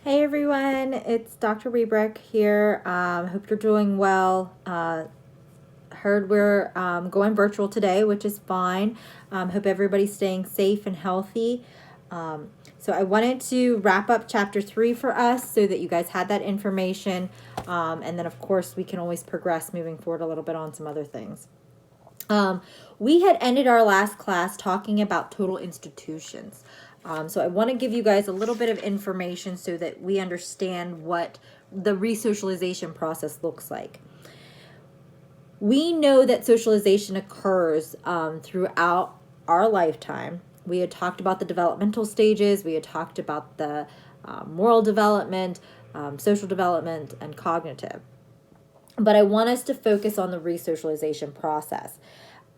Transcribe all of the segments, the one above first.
Hey everyone, it's Dr. Rebrick here. Hope you're doing well. Heard we're going virtual today, which is fine. Hope everybody's staying safe and healthy. Um, so I wanted to wrap up chapter 3 for us so that you guys had that information. And then, of course, we can always progress moving forward a little bit on some other things. Um, we had ended our last class talking about total institutions. So I want to give you guys a little bit of information so that we understand what the resocialization process looks like. We know that socialization occurs throughout our lifetime. We had talked about the developmental stages, we had talked about the moral development, social development, and cognitive. But I want us to focus on the resocialization process.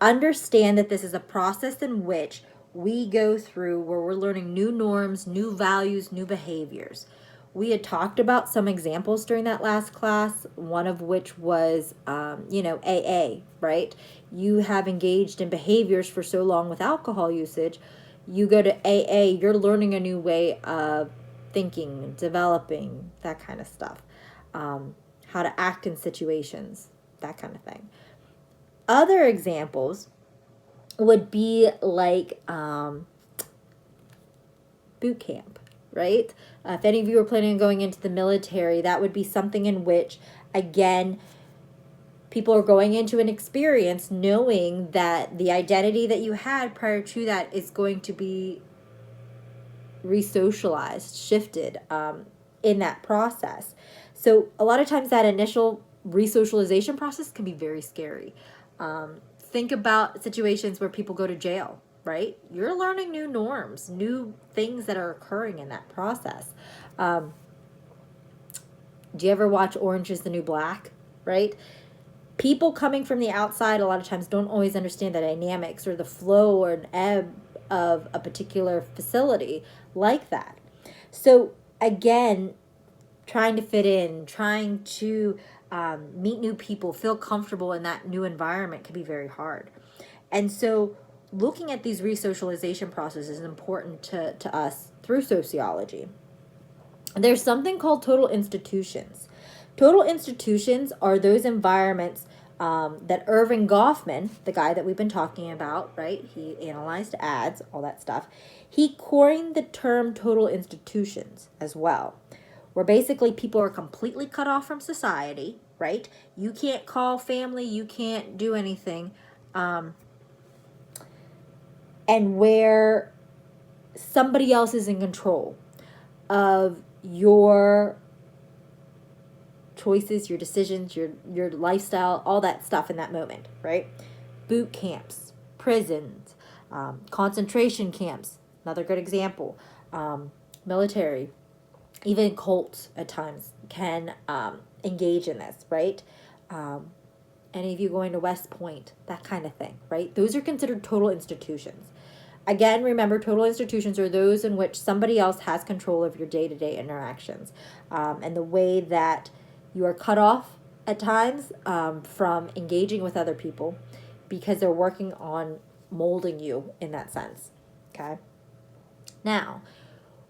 Understand that this is a process in which we go through where we're learning new norms, new values, new behaviors. We had talked about some examples during that last class, one of which was, AA, right? You have engaged in behaviors for so long with alcohol usage. You go to AA, you're learning a new way of thinking, developing, that kind of stuff. How to act in situations, that kind of thing. Other examples would be like boot camp, right? If any of you are planning on going into the military, that would be something in which, again, people are going into an experience knowing that the identity that you had prior to that is going to be resocialized, shifted in that process. So a lot of times that initial resocialization process can be very scary. Think about situations where people go to jail, right? You're learning new norms, new things that are occurring in that process. Do you ever watch Orange is the New Black, right? People coming from the outside a lot of times don't always understand the dynamics or the flow or an ebb of a particular facility like that. So, again, trying to fit in, trying to meet new people, feel comfortable in that new environment can be very hard. And so, looking at these resocialization processes is important to us through sociology. There's something called total institutions. Total institutions are those environments that Irving Goffman, the guy that we've been talking about, right? He analyzed ads, all that stuff. He coined the term total institutions as well, where basically people are completely cut off from society, right? You can't call family, you can't do anything. And where somebody else is in control of your choices, your decisions, your lifestyle, all that stuff in that moment, right? Boot camps, prisons, concentration camps, another good example. Military, even cults at times can engage in this, right? Any of you going to West Point, that kind of thing, right? Those are considered total institutions. Again, remember, total institutions are those in which somebody else has control of your day to day interactions, and the way that you are cut off at times from engaging with other people because they're working on molding you in that sense. Okay? Now,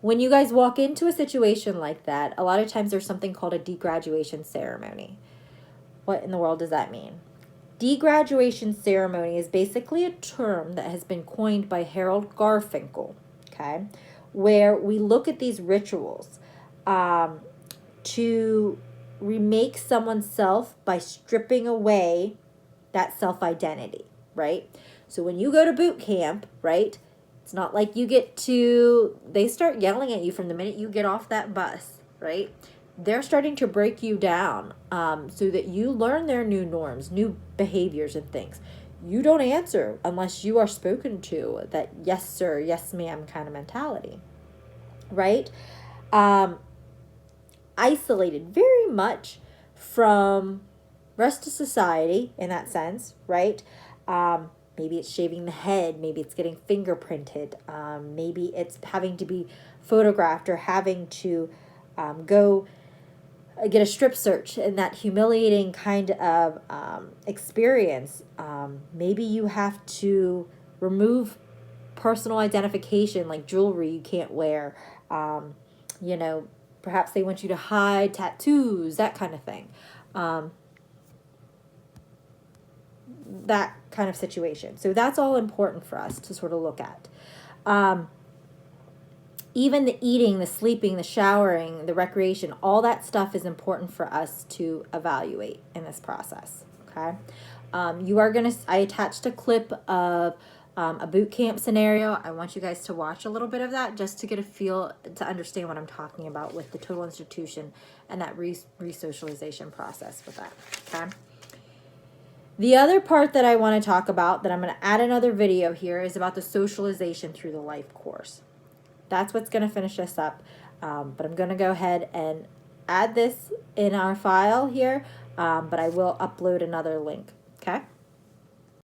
when you guys walk into a situation like that, a lot of times there's something called a degraduation ceremony. What in the world does that mean? Degraduation ceremony is basically a term that has been coined by Harold Garfinkel, okay, where we look at these rituals to remake someone's self by stripping away that self identity, right? So when you go to boot camp, right, it's not like you get to, they start yelling at you from the minute you get off that bus, right? They're starting to break you down so that you learn their new norms, new behaviors, and things. You don't answer unless you are spoken to, that yes, sir, yes, ma'am kind of mentality, right? Um, Isolated very much from rest of society in that sense, right? Maybe it's shaving the head, maybe it's getting fingerprinted, maybe it's having to be photographed or having to go get a strip search and that humiliating kind of experience. Maybe you have to remove personal identification like jewelry you can't wear, you know, Perhaps they want you to hide tattoos, that kind of thing. That kind of situation. So that's all important for us to sort of look at. Even the eating, the sleeping, the showering, the recreation, all that stuff is important for us to evaluate in this process. Okay. You are going to, I attached a clip of a boot camp scenario. I want you guys to watch a little bit of that just to get a feel, to understand what I'm talking about with the total institution and that re-socialization process with that. Okay. The other part that I want to talk about, that I'm going to add another video here, is about the socialization through the life course. That's what's going to finish us up. But I'm going to go ahead and add this in our file here, but I will upload another link